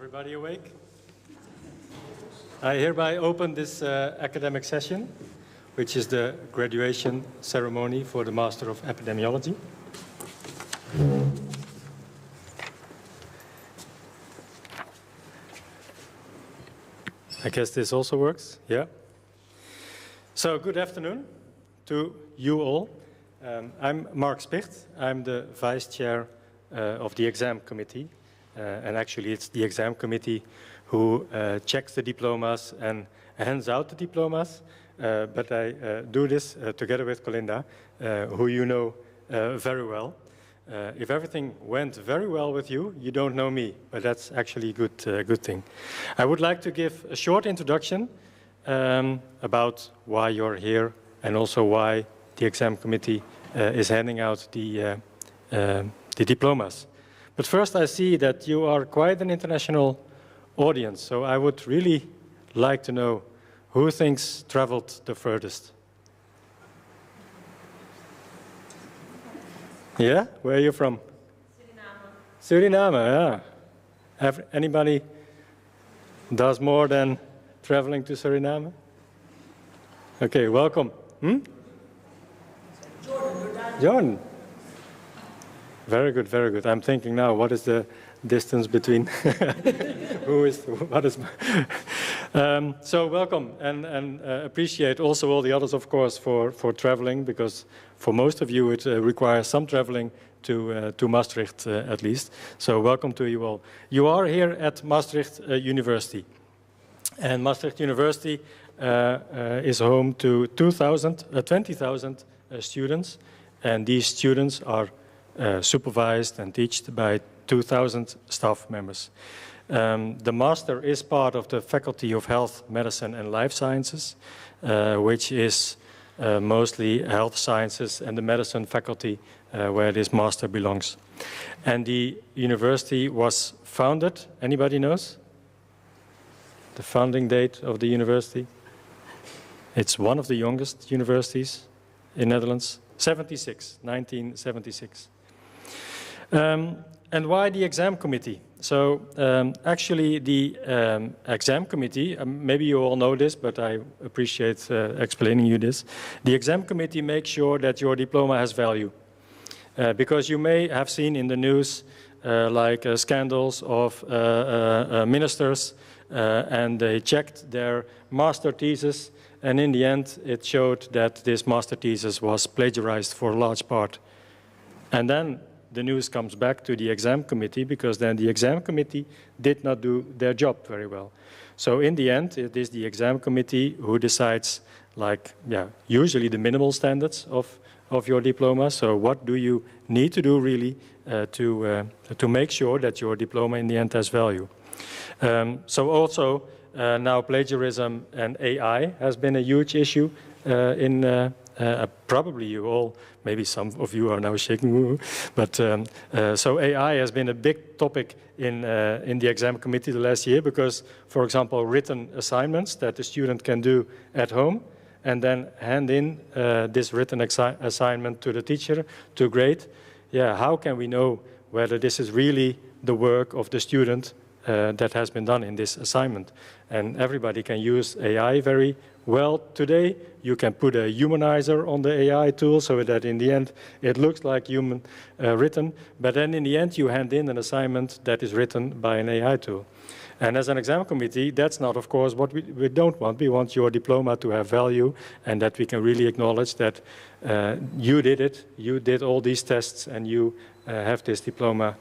Everybody awake? I hereby open this academic session, which is the graduation ceremony for the Master of Epidemiology. I guess this also works, yeah? So, good afternoon to you all. I'm Mark Spicht. I'm the Vice Chair of the Exam Committee. And actually, it's the Exam Committee who checks the diplomas and hands out the diplomas. But I do this together with Colinda, who you know very well. If everything went very well with you, you don't know me, but that's actually a good thing. I would like to give a short introduction about why you're here and also why the Exam Committee is handing out the diplomas. But first, I see that you are quite an international audience, so I would really like to know who thinks traveled the furthest. Yeah? Where are you from? Suriname. Suriname, yeah. Anybody does more than traveling to Suriname? Okay, welcome. Jordan. Very good, very good. I'm thinking now, what is the distance between so welcome and appreciate also all the others, of course, for traveling, because for most of you it requires some traveling to Maastricht at least. So welcome to you all. You are here at Maastricht University. And Maastricht University is home to 20,000 students, and these students are supervised and taught by 2,000 staff members. The master is part of the Faculty of Health, Medicine and Life Sciences, which is mostly health sciences and the medicine faculty where this master belongs. And the university was founded, anybody knows? The founding date of the university? It's one of the youngest universities in Netherlands, 1976. And why the exam committee? So actually the exam committee, maybe you all know this, but I appreciate explaining you this. The exam committee makes sure that your diploma has value. Because you may have seen in the news scandals of ministers and they checked their master thesis, and in the end it showed that this master thesis was plagiarized for a large part. And then the news comes back to the exam committee, because then the exam committee did not do their job very well. So in the end, it is the exam committee who decides, usually the minimal standards of your diploma. So what do you need to do really to make sure that your diploma in the end has value? So also now plagiarism and AI has been a huge issue in probably you all, maybe some of you are now shaking, but so AI has been a big topic in the exam committee the last year, because, for example, written assignments that the student can do at home and then hand in this written assignment to the teacher to grade. Yeah, how can we know whether this is really the work of the student that has been done in this assignment? And everybody can use AI very well today. You can put a humanizer on the AI tool so that in the end it looks like human written, but then in the end you hand in an assignment that is written by an AI tool. And as an exam committee, that's not, of course, what we don't want. We want your diploma to have value, and that we can really acknowledge that you did it, you did all these tests, and you have this diploma,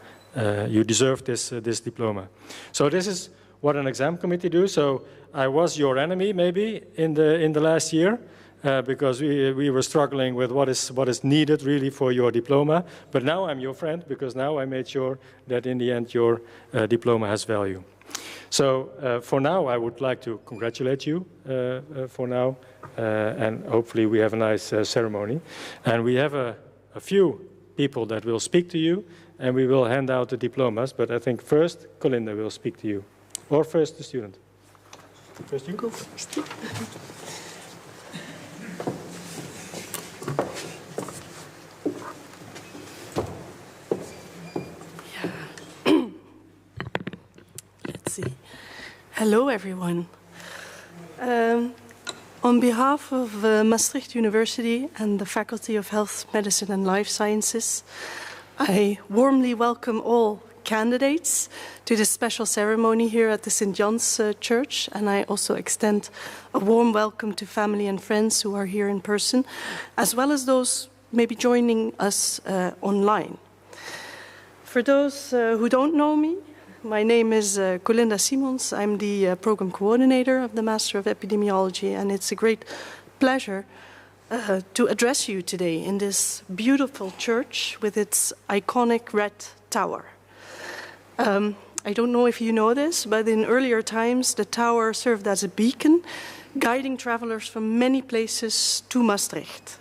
you deserve this diploma. So this is what an exam committee do. So I was your enemy maybe in the last year because we were struggling with what is needed really for your diploma. But now I'm your friend, because now I made sure that in the end your diploma has value. So for now I would like to congratulate you for now, and hopefully we have a nice ceremony. And we have a few people that will speak to you, and we will hand out the diplomas. But I think first Colinda will speak to you. Or first the student? First you go first. Let's see. Hello, everyone. On behalf of Maastricht University and the Faculty of Health, Medicine and Life Sciences, I warmly welcome all candidates to this special ceremony here at the St. John's Church, and I also extend a warm welcome to family and friends who are here in person, as well as those maybe joining us online. For those who don't know me, my name is Colinda Simons. I'm the program coordinator of the Master of Epidemiology, and it's a great pleasure to address you today in this beautiful church with its iconic red tower. I don't know if you know this, but in earlier times, the tower served as a beacon, guiding travelers from many places to Maastricht.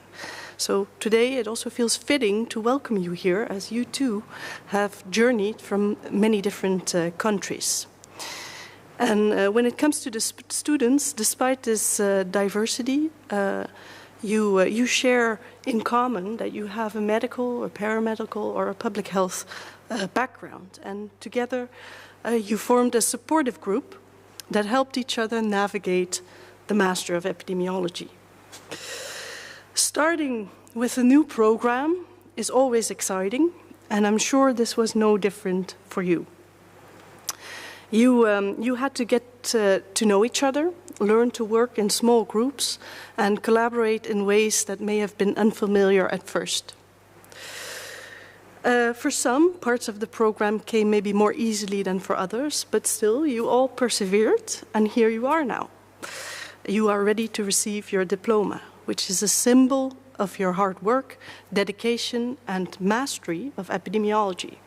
So today it also feels fitting to welcome you here, as you too have journeyed from many different countries. And when it comes to the students, despite this diversity, you share in common that you have a medical, a paramedical, or a public health background. And together you formed a supportive group that helped each other navigate the Master of Epidemiology. Starting with a new program is always exciting, and I'm sure this was no different for you. You had to get to know each other, learn to work in small groups, and collaborate in ways that may have been unfamiliar at first. For some, parts of the program came maybe more easily than for others, but still, you all persevered, and here you are now. You are ready to receive your diploma, which is a symbol of your hard work, dedication, and mastery of epidemiology.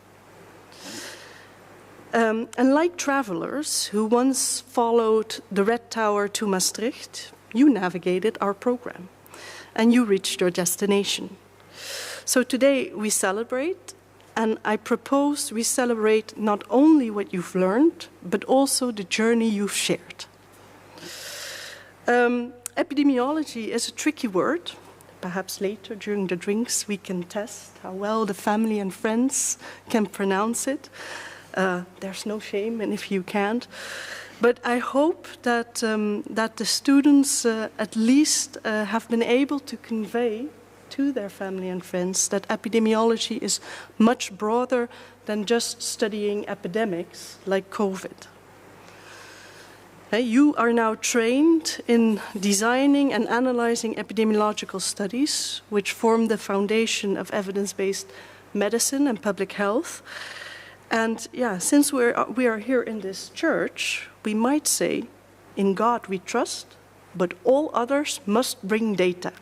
Unlike travelers who once followed the Red Tower to Maastricht, you navigated our program, and you reached your destination. So today we celebrate, and I propose we celebrate not only what you've learned, but also the journey you've shared. Epidemiology is a tricky word. Perhaps later during the drinks we can test how well the family and friends can pronounce it. There's no shame in if you can't. But I hope that, that the students at least have been able to convey to their family and friends that epidemiology is much broader than just studying epidemics like COVID. You are now trained in designing and analyzing epidemiological studies, which form the foundation of evidence-based medicine and public health. And yeah, since we are here in this church, we might say, in God we trust, but all others must bring data.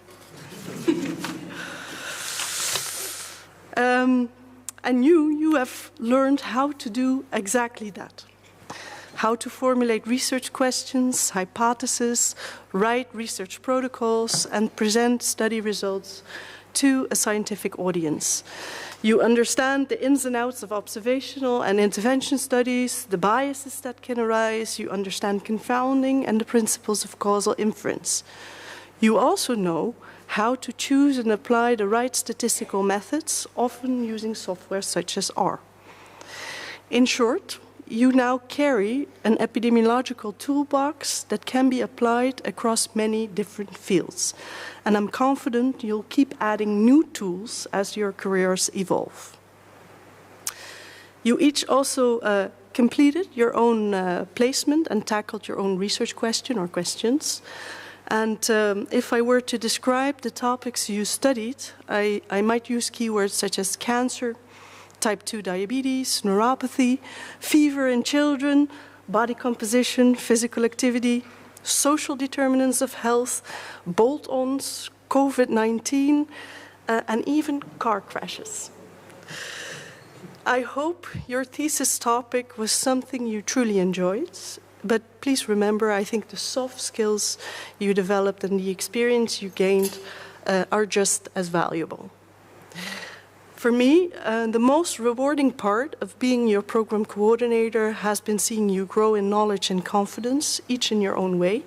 And you have learned how to do exactly that. How to formulate research questions, hypotheses, write research protocols, and present study results to a scientific audience. You understand the ins and outs of observational and intervention studies, the biases that can arise, you understand confounding and the principles of causal inference. You also know how to choose and apply the right statistical methods, often using software such as R. In short, you now carry an epidemiological toolbox that can be applied across many different fields. And I'm confident you'll keep adding new tools as your careers evolve. You each also completed your own placement and tackled your own research question or questions. And if I were to describe the topics you studied, I might use keywords such as cancer, type 2 diabetes, neuropathy, fever in children, body composition, physical activity, social determinants of health, bolt-ons, COVID-19, and even car crashes. I hope your thesis topic was something you truly enjoyed, but please remember, I think the soft skills you developed and the experience you gained are just as valuable. For me, the most rewarding part of being your program coordinator has been seeing you grow in knowledge and confidence, each in your own way.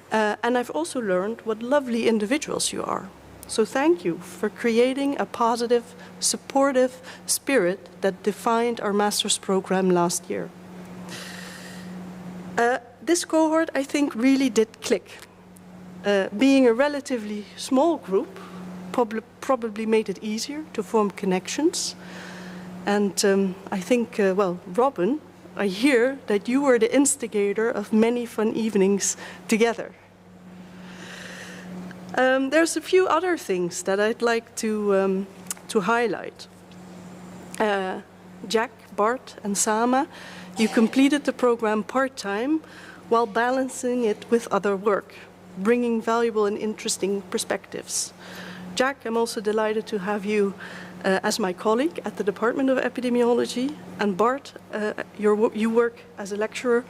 And I've also learned what lovely individuals you are. So thank you for creating a positive, supportive spirit that defined our master's program last year. this cohort, I think, really did click. Being a relatively small group probably made it easier to form connections. And I think, well, Robin, I hear that you were the instigator of many fun evenings together. There's a few other things that I'd like to highlight. Jack, Bart, and Sama, you completed the program part-time while balancing it with other work, bringing valuable and interesting perspectives. Jack, I'm also delighted to have you as my colleague at the Department of Epidemiology. And Bart, you work as a lecturer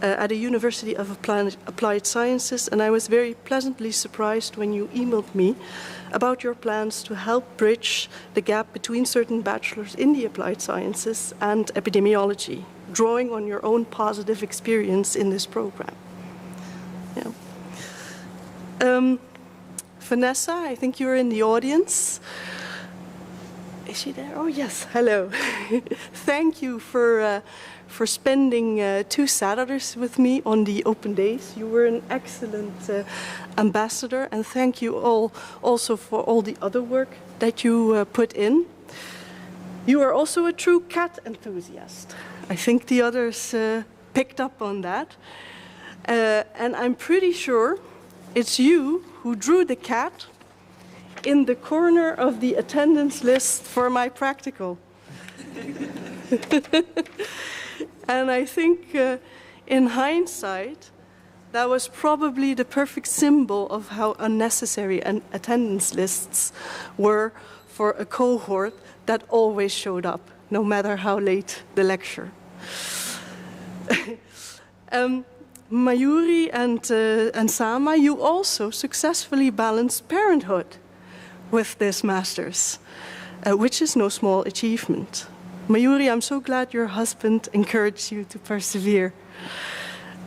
at the University of Applied Sciences, and I was very pleasantly surprised when you emailed me about your plans to help bridge the gap between certain bachelors in the applied sciences and epidemiology, drawing on your own positive experience in this program. Yeah. Vanessa, I think you're in the audience. Is she there? Oh, yes. Hello. Thank you for spending 2 Saturdays with me on the open days. You were an excellent ambassador, and thank you all also for all the other work that you put in. You are also a true cat enthusiast. I think the others picked up on that. And I'm pretty sure it's you who drew the cat in the corner of the attendance list for my practical. And I think in hindsight, that was probably the perfect symbol of how unnecessary attendance lists were for a cohort that always showed up, no matter how late the lecture. Mayuri and Sama, you also successfully balanced parenthood with this master's, which is no small achievement. Mayuri, I'm so glad your husband encouraged you to persevere.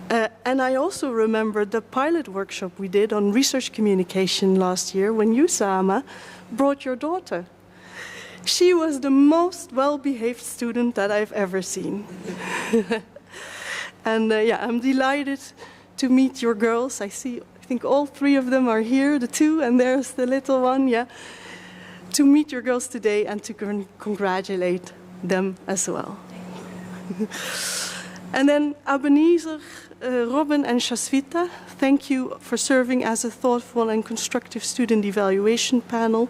And I also remember the pilot workshop we did on research communication last year when you, Sama, brought your daughter. She was the most well-behaved student that I've ever seen. And yeah, I'm delighted to meet your girls. I think all 3 of them are here, the 2, and there's the little one, yeah. To meet your girls today and to congratulate them as well. And then Ebenezer, Robin, and Shasvita, thank you for serving as a thoughtful and constructive student evaluation panel.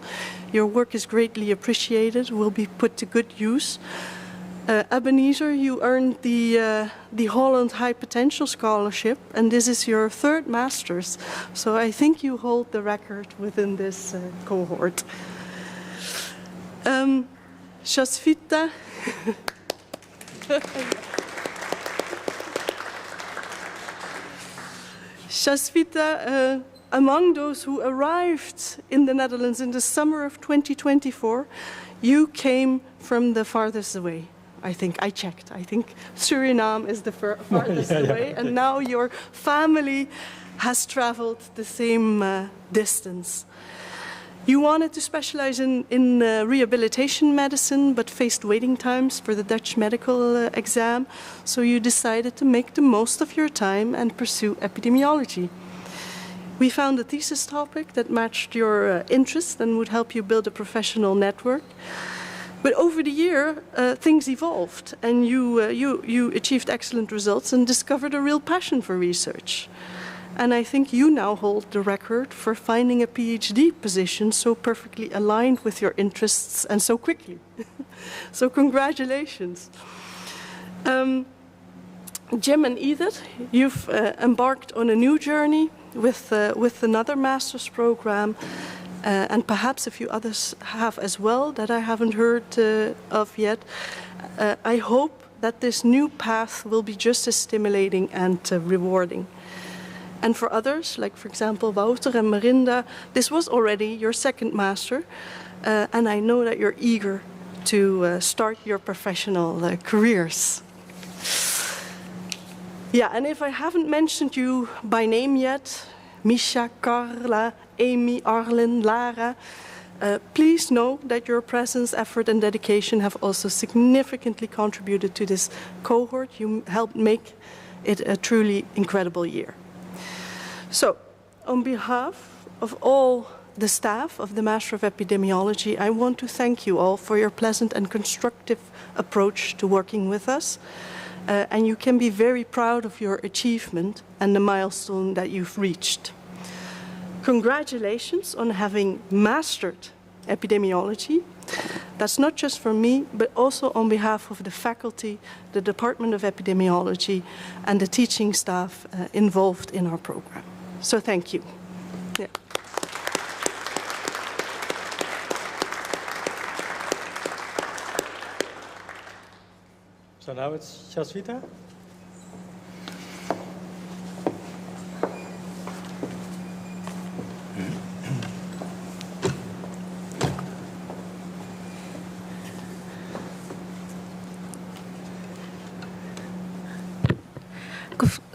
Your work is greatly appreciated, will be put to good use. Ebenezer, you earned the Holland High Potential Scholarship, and this is your 3rd master's, so I think you hold the record within this cohort. Shasvita. Shasvita, among those who arrived in the Netherlands in the summer of 2024, you came from the farthest away. I think I checked. I think Suriname is the farthest away, and now your family has traveled the same distance. You wanted to specialize in rehabilitation medicine, but faced waiting times for the Dutch medical exam, so you decided to make the most of your time and pursue epidemiology. We found a thesis topic that matched your interests and would help you build a professional network. But over the year, things evolved, and you achieved excellent results and discovered a real passion for research. And I think you now hold the record for finding a PhD position so perfectly aligned with your interests and so quickly. So congratulations. Jim and Edith, you've embarked on a new journey with another master's program, and perhaps a few others have as well that I haven't heard of yet. I hope that this new path will be just as stimulating and rewarding. And for others, like for example Wouter and Marinda, this was already your 2nd master, and I know that you're eager to start your professional careers. Yeah, and if I haven't mentioned you by name yet, Misha, Carla, Amy, Arlen, Lara, please know that your presence, effort, and dedication have also significantly contributed to this cohort. You helped make it a truly incredible year. So, on behalf of all the staff of the Master of Epidemiology, I want to thank you all for your pleasant and constructive approach to working with us. And you can be very proud of your achievement and the milestone that you've reached. Congratulations on having mastered epidemiology. That's not just for me, but also on behalf of the faculty, the Department of Epidemiology, and the teaching staff involved in our program. So thank you. Yeah. So now it's Jaswita.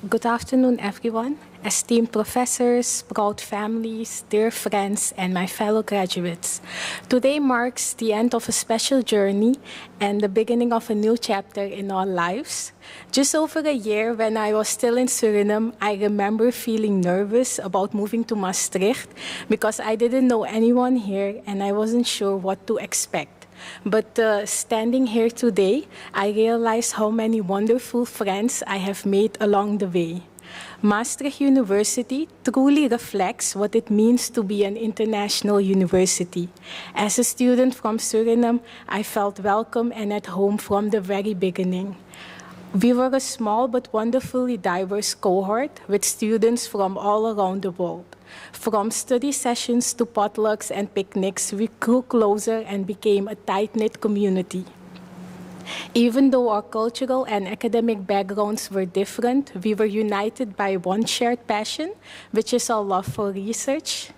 Good afternoon, everyone. Esteemed professors, proud families, dear friends, and my fellow graduates. Today marks the end of a special journey and the beginning of a new chapter in our lives. Just over a year, when I was still in Suriname, I remember feeling nervous about moving to Maastricht because I didn't know anyone here and I wasn't sure what to expect. But standing here today, I realize how many wonderful friends I have made along the way. Maastricht University truly reflects what it means to be an international university. As a student from Suriname, I felt welcome and at home from the very beginning. We were a small but wonderfully diverse cohort with students from all around the world. From study sessions to potlucks and picnics, we grew closer and became a tight-knit community. Even though our cultural and academic backgrounds were different, we were united by one shared passion, which is our love for research.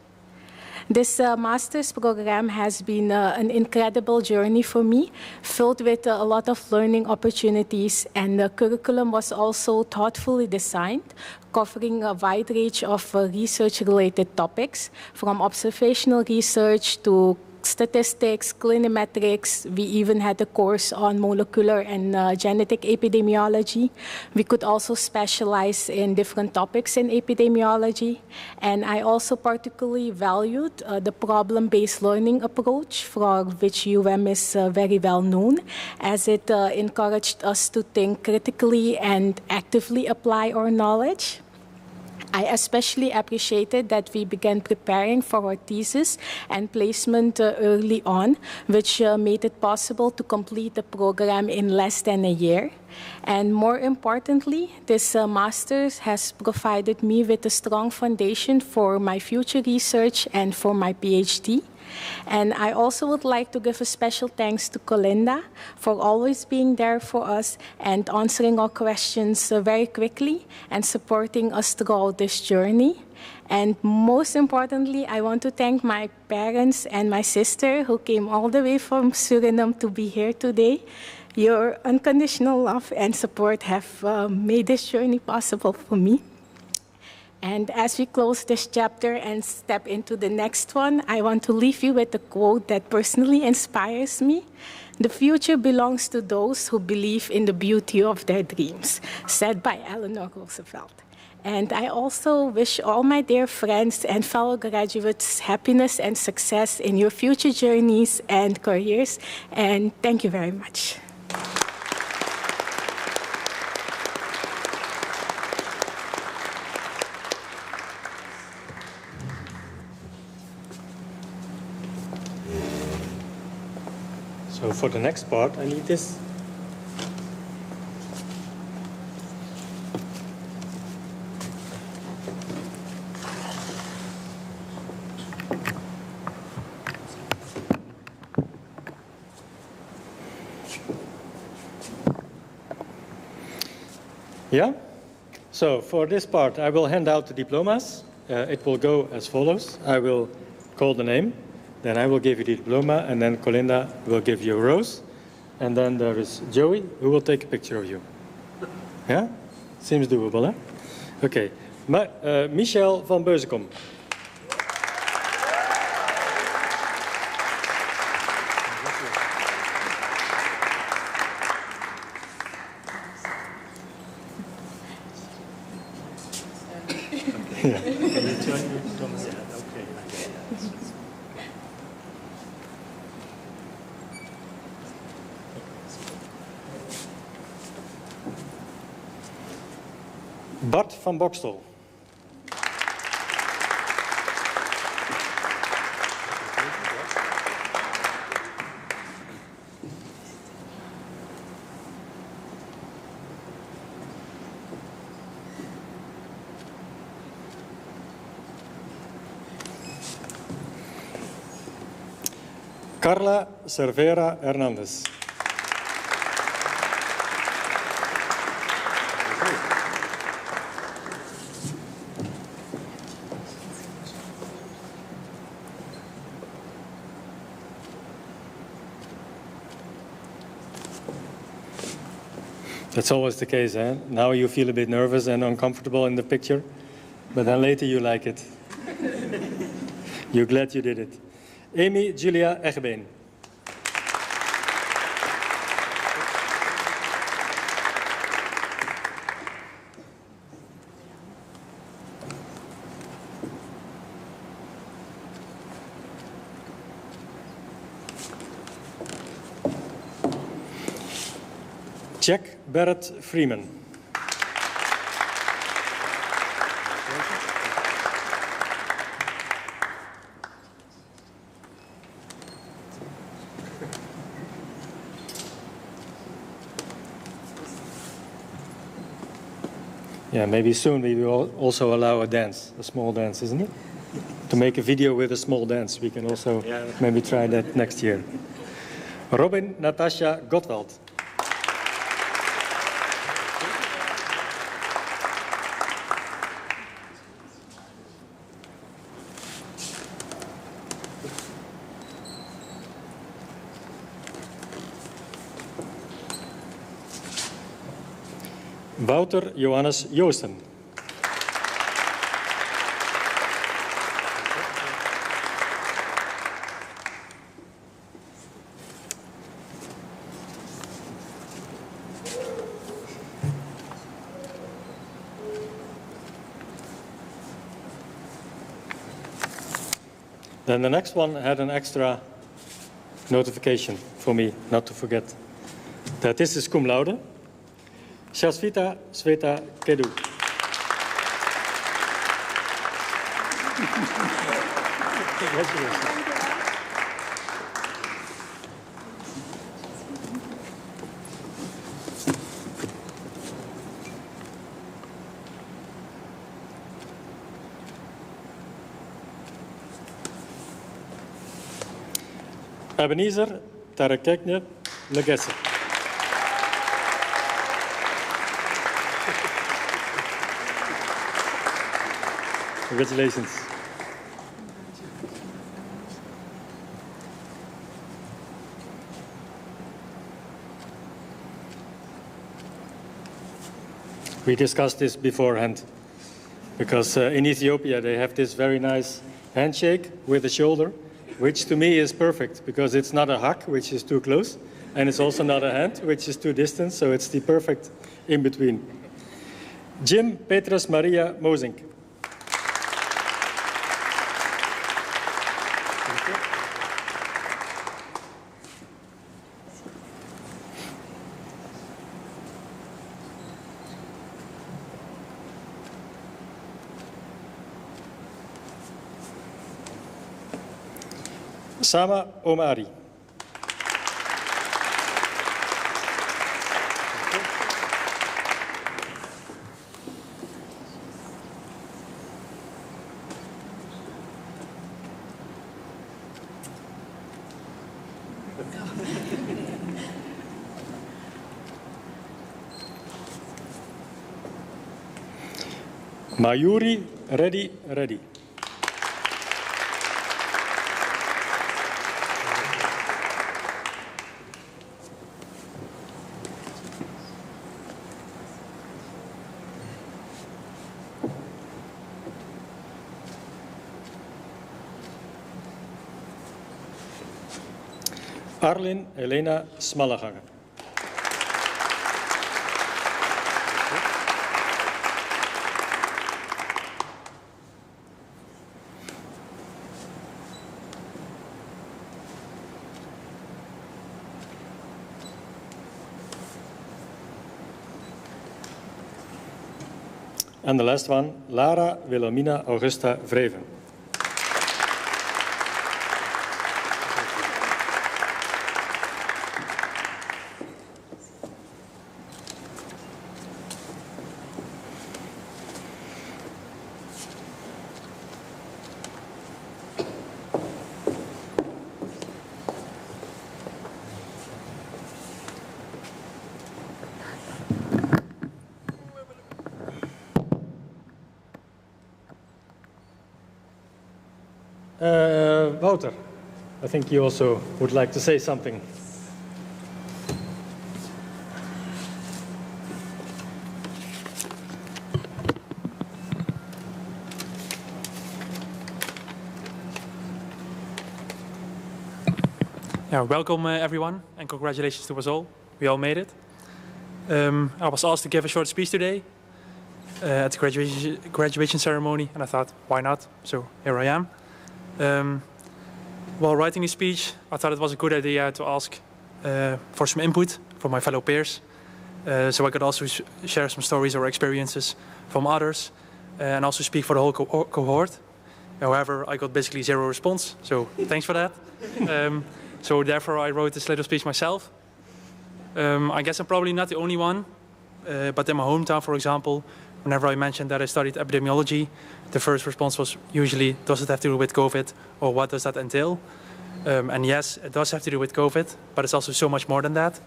This master's program has been an incredible journey for me, filled with a lot of learning opportunities, and the curriculum was also thoughtfully designed, covering a wide range of research-related topics, from observational research to statistics, clinimetrics. We even had a course on molecular and genetic epidemiology. We could also specialize in different topics in epidemiology. And I also particularly valued the problem-based learning approach, for which UM is very well known, as it encouraged us to think critically and actively apply our knowledge. I especially appreciated that we began preparing for our thesis and placement early on, which made it possible to complete the program in less than a year. And more importantly, this master's has provided me with a strong foundation for my future research and for my PhD. And I also would like to give a special thanks to Colinda for always being there for us and answering our questions very quickly and supporting us throughout this journey. And most importantly, I want to thank my parents and my sister who came all the way from Suriname to be here today. Your unconditional love and support have made this journey possible for me. And as we close this chapter and step into the next one, I want to leave you with a quote that personally inspires me. "The future belongs to those who believe in the beauty of their dreams," said by Eleanor Roosevelt. And I also wish all my dear friends and fellow graduates happiness and success in your future journeys and careers. And thank you very much. So for the next part, I need this. Yeah? So for this part, I will hand out the diplomas. It will go as follows. I will call the name. Then I will give you the diploma, and then Colinda will give you a rose. And then there is Joey, who will take a picture of you. Yeah? Seems doable, huh? Okay. Michel van Beuzenkom. Yeah. Can you turn Thomas? Yeah, okay. Bart van Bokstel. Carla Cervera Hernandez. That's always the case, eh? Now you feel a bit nervous and uncomfortable in the picture, but then later you like it. You're glad you did it. Amy Julia Egbeen. Jack Barrett Freeman. Yeah, maybe soon we will also allow a dance, a small dance, isn't it? To make a video with a small dance, we can also maybe try that next year. Robin Natasha Gottwald. Wouter Johannes Joosten. Then the next one had an extra notification for me, not to forget, that this is cum laude. Shasvita Sveta Kedu. Congratulations. Ebenezer Tarekekne Legesse. Congratulations. We discussed this beforehand because in Ethiopia they have this very nice handshake with the shoulder, which to me is perfect because it's not a hug, which is too close, and it's also not a hand, which is too distant, so it's the perfect in between. Jim Petrus Maria Mozink. Sama Omari. Mayuri Reddy. Arlin Elena Smallaganger. And the last one, Lara Wilhelmina Augusta Vreven. Wouter, I think you also would like to say something. Yeah, welcome everyone, and congratulations to us all. We all made it. I was asked to give a short speech today at the graduation ceremony, and I thought, why not? So here I am. While writing the speech, I thought it was a good idea to ask for some input from my fellow peers, so I could also share some stories or experiences from others, and also speak for the whole cohort. However, I got basically zero response, so thanks for that. So therefore, I wrote this little speech myself. I guess I'm probably not the only one, but in my hometown, for example, whenever I mentioned that I studied epidemiology, the first response was usually, does it have to do with COVID, or what does that entail? And yes, it does have to do with COVID, but it's also so much more than that.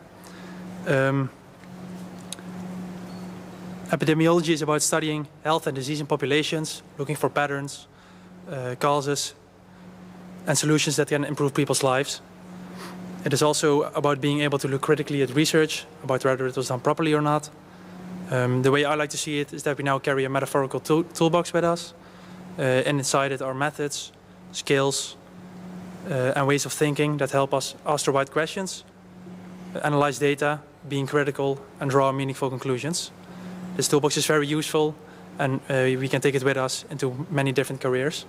Epidemiology is about studying health and disease in populations, looking for patterns, causes, and solutions that can improve people's lives. It is also about being able to look critically at research, about whether it was done properly or not. The way I like to see it is that we now carry a metaphorical toolbox with us, and inside it are methods, skills, and ways of thinking that help us ask the right questions, analyze data, being critical, and draw meaningful conclusions. This toolbox is very useful, and we can take it with us into many different careers.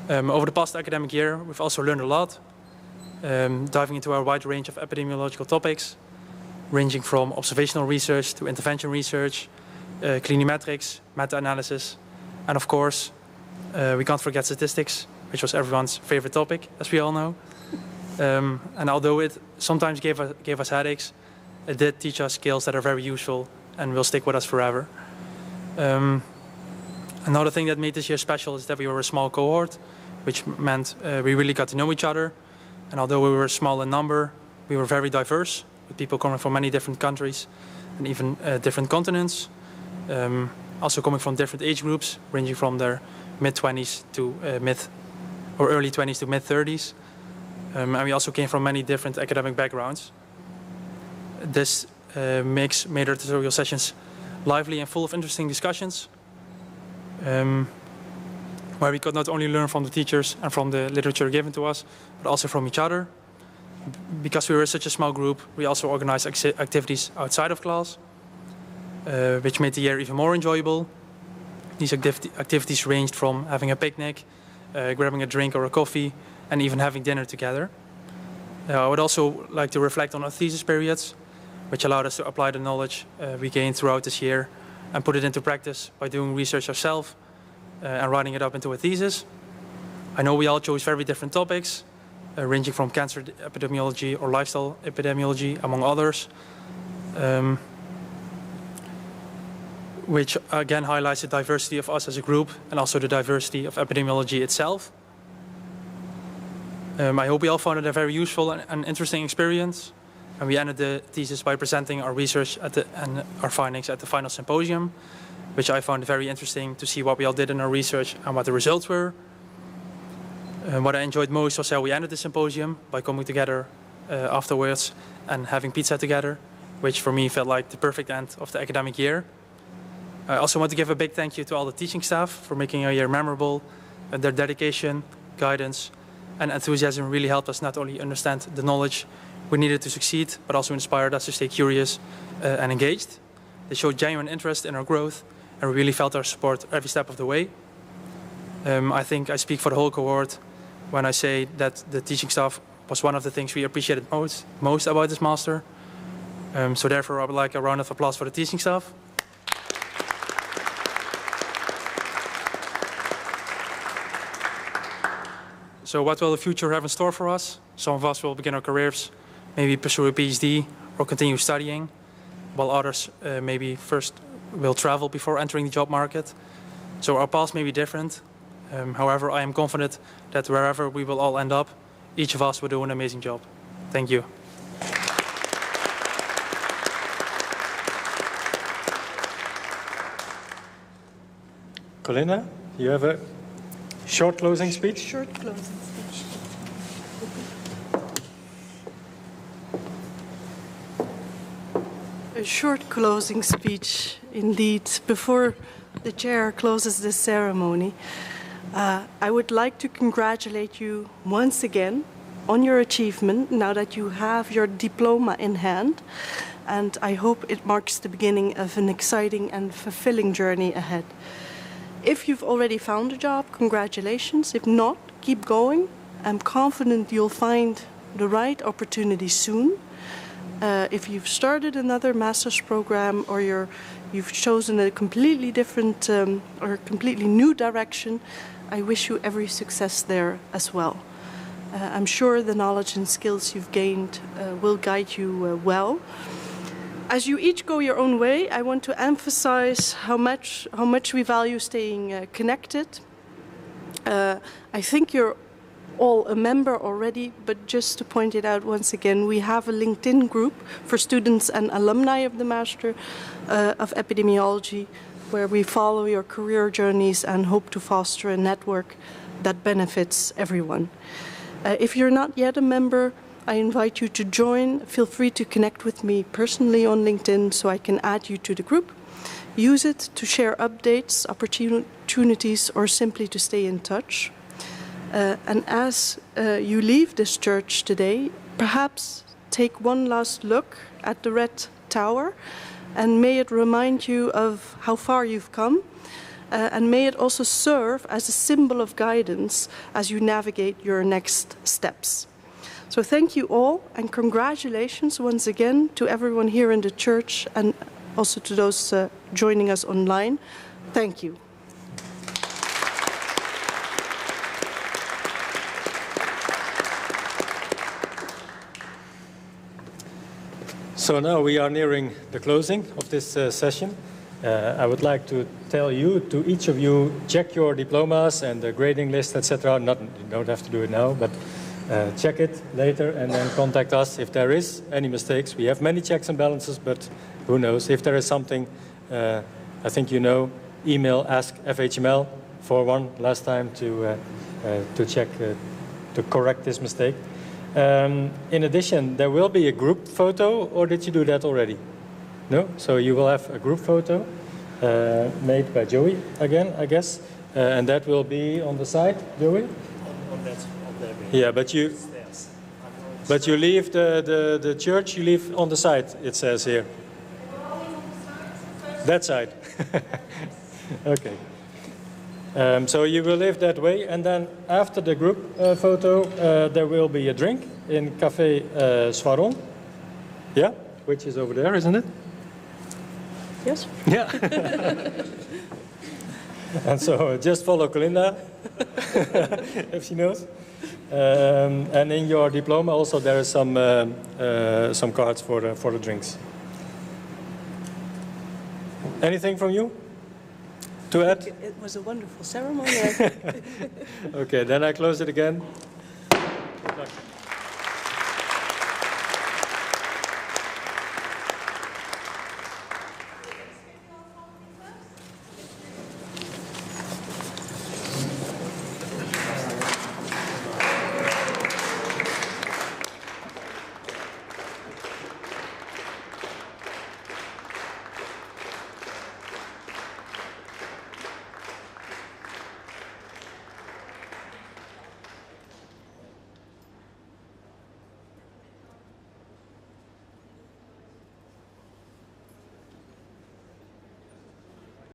Over the past academic year, we've also learned a lot, diving into a wide range of epidemiological topics, ranging from observational research to intervention research, clinimetrics, meta-analysis, and of course, we can't forget statistics, which was everyone's favorite topic, as we all know. And although it sometimes gave us headaches, it did teach us skills that are very useful and will stick with us forever. Another thing that made this year special is that we were a small cohort, which meant we really got to know each other. And although we were small in number, we were very diverse, with people coming from many different countries and even different continents. Also coming from different age groups, ranging from their mid-20s to early 20s to mid-30s. And we also came from many different academic backgrounds. This mix made our tutorial sessions lively and full of interesting discussions, where we could not only learn from the teachers and from the literature given to us, but also from each other. Because we were such a small group, we also organized activities outside of class, which made the year even more enjoyable. These activities ranged from having a picnic, grabbing a drink or a coffee, and even having dinner together. I would also like to reflect on our thesis periods, which allowed us to apply the knowledge we gained throughout this year and put it into practice by doing research ourselves and writing it up into a thesis. I know we all chose very different topics, ranging from cancer epidemiology or lifestyle epidemiology, among others, which again highlights the diversity of us as a group and also the diversity of epidemiology itself. I hope we all found it a very useful and interesting experience. And we ended the thesis by presenting our research and our findings at the final symposium, which I found very interesting to see what we all did in our research and what the results were. What I enjoyed most was how we ended the symposium by coming together afterwards and having pizza together, which for me felt like the perfect end of the academic year. I also want to give a big thank you to all the teaching staff for making our year memorable, and their dedication, guidance, and enthusiasm really helped us not only understand the knowledge we needed to succeed, but also inspired us to stay curious and engaged. They showed genuine interest in our growth, and we really felt our support every step of the way. I think I speak for the whole cohort when I say that the teaching staff was one of the things we appreciated most about this master. So therefore, I would like a round of applause for the teaching staff. So what will the future have in store for us? Some of us will begin our careers, maybe pursue a PhD or continue studying, while others maybe first will travel before entering the job market. So our paths may be different. However, I am confident that wherever we will all end up, each of us will do an amazing job. Thank you. Colinda, you have a short closing speech? Short closing speech. A short closing speech, indeed, before the chair closes this ceremony. I would like to congratulate you once again on your achievement now that you have your diploma in hand, and I hope it marks the beginning of an exciting and fulfilling journey ahead. If you've already found a job, congratulations. If not, keep going. I'm confident you'll find the right opportunity soon. If you've started another master's program or you've chosen a completely different or completely new direction, I wish you every success there as well. I'm sure the knowledge and skills you've gained will guide you well. As you each go your own way, I want to emphasize how much we value staying connected. I think you're all a member already, but just to point it out once again, we have a LinkedIn group for students and alumni of the Master of Epidemiology, where we follow your career journeys and hope to foster a network that benefits everyone. If you're not yet a member, I invite you to join. Feel free to connect with me personally on LinkedIn so I can add you to the group. Use it to share updates, opportunities, or simply to stay in touch. And as you leave this church today, perhaps take one last look at the Red Tower, and may it remind you of how far you've come, and may it also serve as a symbol of guidance as you navigate your next steps. So thank you all, and congratulations once again to everyone here in the church and also to those joining us online. Thank you. So now we are nearing the closing of this session. I would like to tell you, to each of you, check your diplomas and the grading list, etc. You don't have to do it now, but check it later and then contact us if there is any mistakes. We have many checks and balances, but who knows? If there is something, I think you know, email ask-FHML for one last time to check, to correct this mistake. In addition, there will be a group photo, or did you do that already? No? So you will have a group photo made by Joey again, I guess, and that will be on the side, Joey? On there. Yeah, but you leave the church, you leave on the side, it says here. That side. Okay. So you will live that way, and then after the group photo, there will be a drink in Café Swaron. Yeah, which is over there, isn't it? Yes? Yeah. And so just follow Colinda, if she knows. And in your diploma also there is some cards for the drinks. Anything from you to add? It was a wonderful ceremony. Okay, then I close it again. Good luck.